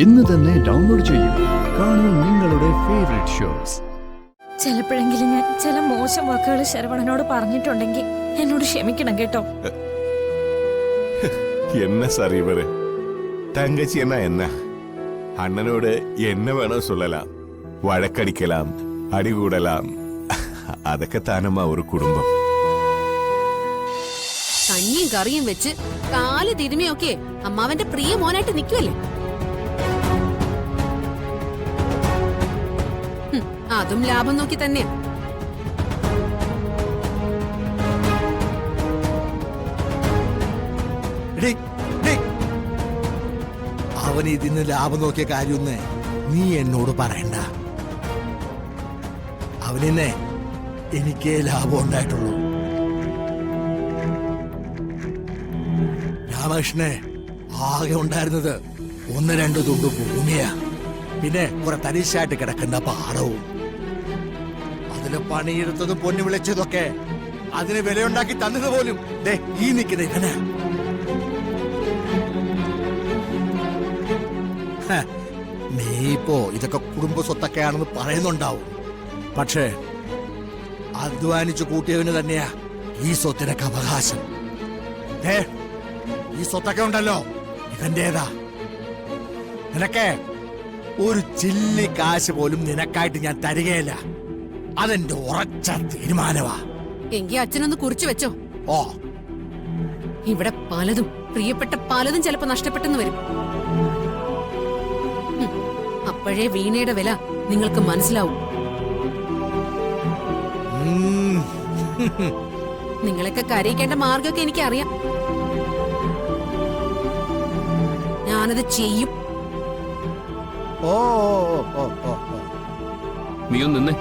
ഇന്ന് തന്നെ ഡൗൺലോഡ് ചെയ്യൂ. കാണൂ നിങ്ങളുടെ ഫേവറേറ്റ് ഷോസ്. ചിലപ്പോഴെങ്കിലും ഞാൻ ചില മോശം വാക്കുകൾ ശരവണനോട് പറഞ്ഞിട്ടുണ്ടെങ്കിൽ എന്നോട് ക്ഷമിക്കണം കേട്ടോ. என்ன சார் இவரு? தங்கச்சி என்ன அண்ணனோடு என்ன வேணும் சொல்லலாம், വഴക്കടിക്കലാം, അടികൂടലാം. അതൊക്കെ താനമ്മ ഒരു കുടുംബം. കഞ്ഞിയും കറിയും വെച്ച് കാല് തിരുമിയൊക്കെ അമ്മാവന്റെ പ്രിയ മോനായിട്ട് നിൽക്കുവല്ലേ. അതും ലാഭം നോക്കി തന്നെയാ. അവൻ ഇതിന് ലാഭം നോക്കിയ കാര്യമൊന്ന് നീ എന്നോട് പറയണ്ട. അവനെന്നെ എനിക്കേ ലാഭം ഉണ്ടായിട്ടുള്ളൂ. രാമകൃഷ്ണനെ ആകെ ഉണ്ടായിരുന്നത് 1-2 തുണ്ട് ഭൂമിയാ, പിന്നെ കുറെ തരിശായിട്ട് കിടക്കുന്ന പാടവും. അതിന് പണിയെടുത്തതും പൊന്നു വിളിച്ചതൊക്കെ അതിന് വിലയുണ്ടാക്കി തന്നത് പോലും ഈ നിൽക്കുന്ന ഇവനാ. നീ ഇപ്പോ ഇതൊക്കെ കുടുംബ സ്വത്തൊക്കെയാണെന്ന് പറയുന്നുണ്ടാവും. പക്ഷേ അധ്വാനിച്ചു കൂട്ടിയവന് തന്നെയാ ഈ സ്വത്തിനൊക്കെ അവകാശം. ഈ സ്വത്തൊക്കെ ഉണ്ടല്ലോ ഇവന്റേതാ. നിനക്ക് ഒരു ചില്ലി കാശ് പോലും നിനക്കായിട്ട് ഞാൻ തരികയില്ല. അതെന്റെ ഉറച്ച തീരുമാനമാ. എങ്കി അച്ഛനൊന്ന് കുറിച്ചു വെച്ചോ. ഓ, ഇവിടെ പലതും പ്രിയപ്പെട്ട പലതും ചിലപ്പോ നഷ്ടപ്പെട്ടെന്ന് വരും. അപ്പോഴേ വീണയുടെ വില നിങ്ങൾക്ക് മനസ്സിലാവും. നിങ്ങളൊക്കെ കരയിക്കേണ്ട മാർഗമൊക്കെ എനിക്കറിയാം. ഞാനത് ചെയ്യും. ഓ, നീ ഒന്ന് നിന്നേ.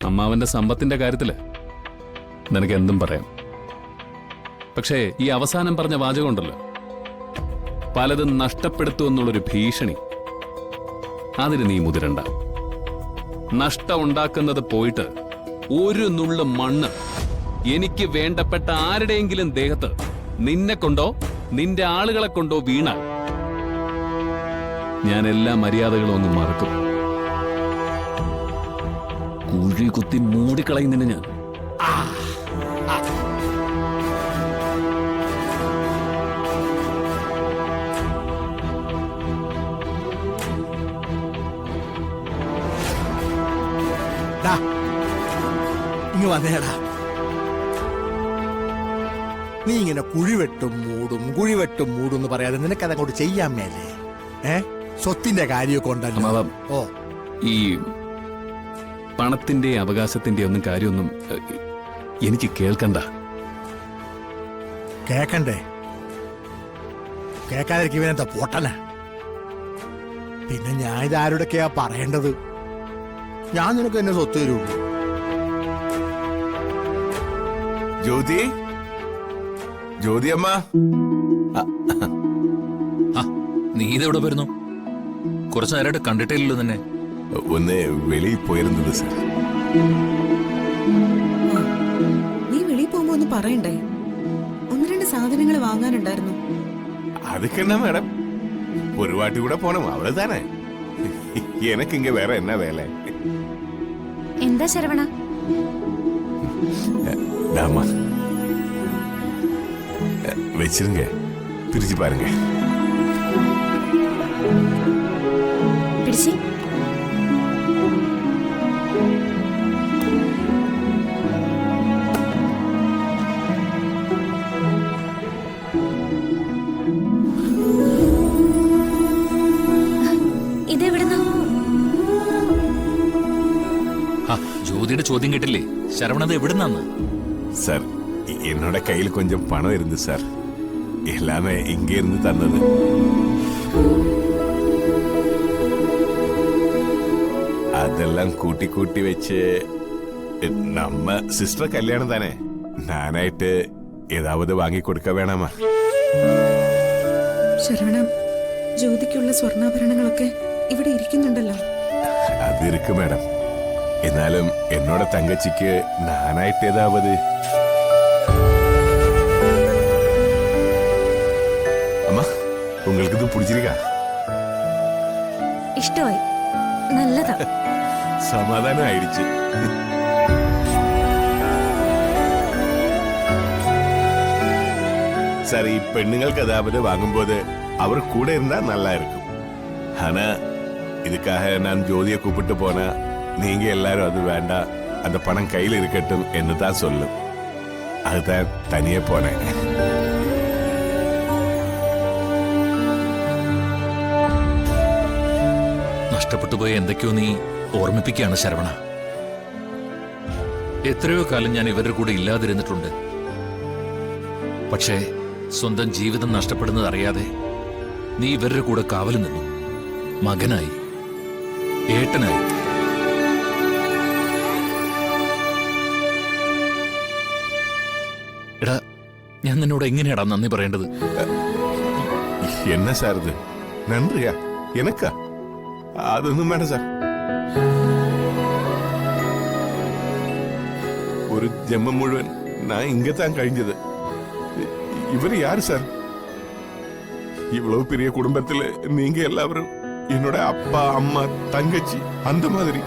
അമ്മാവന്റെ സമ്പത്തിന്റെ കാര്യത്തില് നിനക്ക് എന്തും പറയാം. പക്ഷേ ഈ അവസാനം പറഞ്ഞ വാചകമുണ്ടല്ലോ, പലതും നഷ്ടപ്പെടുത്തുമെന്നുള്ളൊരു ഭീഷണി, അതിന് നീ മുതിരണ്ട. നഷ്ടം ഉണ്ടാക്കുന്നത് പോയിട്ട് ഒരു നുള്ളു മണ്ണ് എനിക്ക് വേണ്ടപ്പെട്ട ആരുടെയെങ്കിലും ദേഹത്ത് നിന്നെ കൊണ്ടോ നിന്റെ ആളുകളെ കൊണ്ടോ വീണാൽ ഞാൻ എല്ലാ മര്യാദകളും ഒന്ന് മറക്കും. കുഴി കുത്തി മൂടിക്കളയുന്നതിന് ഞാൻ. ഇങ്ങ് വന്നേടാ. നീ ഇങ്ങനെ കുഴിവെട്ടും മൂടും എന്ന് പറയാതെ നിനക്ക് അതങ്ങോട്ട് ചെയ്യാൻ മേലേ? സ്വത്തിന്റെ കാര്യമൊക്കെ ഉണ്ടല്ലോ. ഓ, ഈ പണത്തിന്റെ അവകാശത്തിന്റെ ഒന്നും കാര്യമൊന്നും എനിക്ക് കേൾക്കണ്ട. കേക്കണ്ടേ? കേക്കാതിരിക്കും ഇവനെന്താ പൊട്ടന? പിന്നെ ഞാൻ ഇതാരുടെയൊക്കെയാ പറയേണ്ടത്? ഞാൻ നിനക്ക് എന്നെ സ്വത്ത് തരുള്ളൂ. ജ്യോതി അമ്മ, നീ ഇതെവിടെ വരുന്നു? കുറച്ചു നേരമായിട്ട് കണ്ടിട്ടില്ലല്ലോ നിന്നെ. ഒന്ന് വെളിയിൽ പോയിരുന്നത് സാർ. നീ വെളിയിൽ പോകുമ്പോ ഒന്ന് പറയണ്ടേ? 1-2 സാധനങ്ങൾ വാങ്ങാനുണ്ടായിരുന്നു. அதுக்கு என்ன மேடம், ஒரு வாட்டி கூட போனோம், அவ்வளவுதானே. எனக்கு இங்க வேற என்ன வேலை? എന്താ ശരവണ? தாமா வச்சிருங்க, பிரிச்சு பாருங்க. പിടിച്ചി. ഇതെവിടുന്ന? ജ്യോതിയുടെ ചോദ്യം കേട്ടില്ലേ? ശരവണത് എവിടുന്നാന്ന്? சார், என்னோட கையில் கொஞ்சம் பணம் இருந்து சார், எல்லாமே இங்க இருந்து தந்தது. அதெல்லாம் கூட்டி கூட்டி வச்சு நம்ம சிஸ்டர் கல்யாணம் தானே, நானாയിട്ട് ஏதாவது வாங்கி கொடுக்க வேணாமா? ശരവണ, ജ്യോതിക്കുള്ള സ്വർണ്ണാഭരണങ്ങളൊക്കെ ഇവിടെ ഇരിക്കുന്നുണ്ടല്ലോ. அது இருக்கு மேடம். എന്നാലും എന്നോട് തങ്കച്ചിക്ക് നാനായിട്ട് ഏതാവത് உங்களுக்கு இது பிடிச்சிருக்கா? ഇഷ്ടമായി. നല്ലതാ. സമാധാനം ആയിடுச்சு. சரி, பெண்ணுங்களுக்கு ஏதாவது வாங்கும்போது அவர் கூட இருந்தா நல்லா இருக்கும். ஆனா இதுக்காக நான் ஜோதியை கூப்பிட்டு போனா நீங்க எல்லாரும் அது வேண்டாம், அந்த பணம் கையில் இருக்கட்டும் என்று தான் சொல்லும். அதுதான் தனியே போனேன். നഷ്ടപ്പെട്ടു പോയ എന്തൊക്കെയോ നീ ഓർമ്മിപ്പിക്കുകയാണ് ശരവണ. എത്രയോ കാലം ഞാൻ ഇവരുടെ കൂടെ ഇല്ലാതിരുന്നിട്ടുണ്ട്. പക്ഷേ സ്വന്തം ജീവിതം നഷ്ടപ്പെടുന്നത് അറിയാതെ നീ ഇവരുടെ കൂടെ കാവൽ നിന്നു. മകനായി, ഏട്ടനായി. എടാ, ഞാൻ നിന്നോട് എങ്ങനെയാടാ നന്ദി പറയേണ്ടത്? என்ன சார் இது? நன்றியா? எனக்கா? അതൊന്നും വേണ്ട സാർ. ഒരു ജന്മം മുഴുവൻ ഞാൻ ഇങ്ങത്താൻ കഴിഞ്ഞത്. ഇവര് யாரு சார்? இவ்வளவு பெரிய குடும்பத்துல நீங்க எல்லாரும் என்னோட அப்பா அம்மா தங்கச்சி அந்த மாதிரி.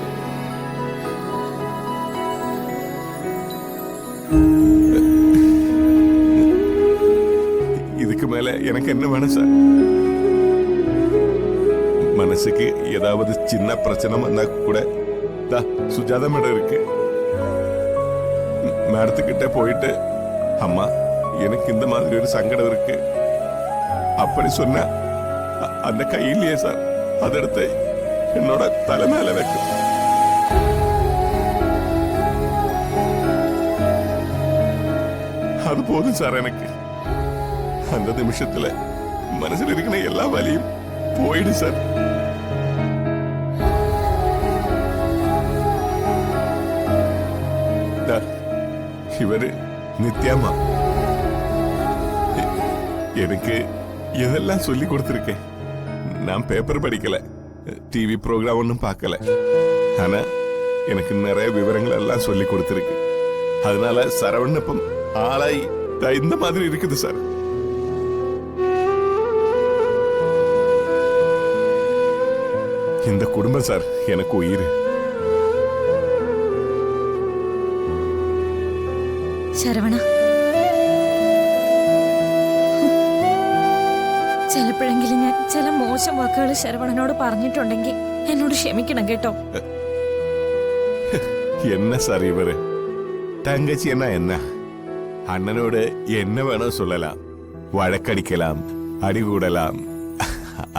இதுக்கு மேல எனக்கு என்ன வேணும் சார்? மனசுக்கு ஏதாவது சின்ன பிரச்சனை வந்தா கூட சுஜாதா மேடம் இருக்கு. மேடத்துக்கிட்ட போயிட்டு அம்மா எனக்கு இந்த மாதிரி ஒரு சங்கடம் இருக்கு அப்படி சொன்ன அந்த கையிலேயே சார் அதெடுத்து என்னோட தலை மேல வைக்கும். அது போதும் சார் எனக்கு. அந்த நிமிஷத்துல மனசுல இருக்கிற எல்லா வலியும் போயிடு சார். இவரு நித்யாமா எனக்கு எதெல்லாம் சொல்லி கொடுத்திருக்கேன். நான் பேப்பர் படிக்கல, டிவி ப்ரோக்ராம் ஒன்றும் பார்க்கல. ஆனா எனக்கு நிறைய விவரங்கள் எல்லாம் சொல்லி கொடுத்திருக்கு. அதனால சரவணப்பம் ஆளாய் இந்த மாதிரி இருக்குது சார். இந்த குடும்பம் சார் எனக்கு உயிர். ശരവണ, ചിലപ്പോഴെങ്കിലും ഞാൻ ചില മോശം വാക്കുകൾ ശരവണനോട് പറഞ്ഞിട്ടുണ്ടെങ്കിൽ എന്നോട് ക്ഷമിക്കണം കേട്ടോ. என்ன சார் இவரு? தங்கச்சி என்ன அண்ணனோடு என்ன வேணும் சொல்லலாம், வழக்கடிக்கலாம், அடிகூடலாம்.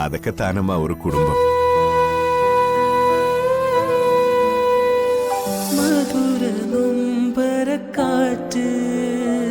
അതൊക്കെ താനമ്മ ഒരു കുടുംബം. മധുര നൊമ്പര കാറ്റ്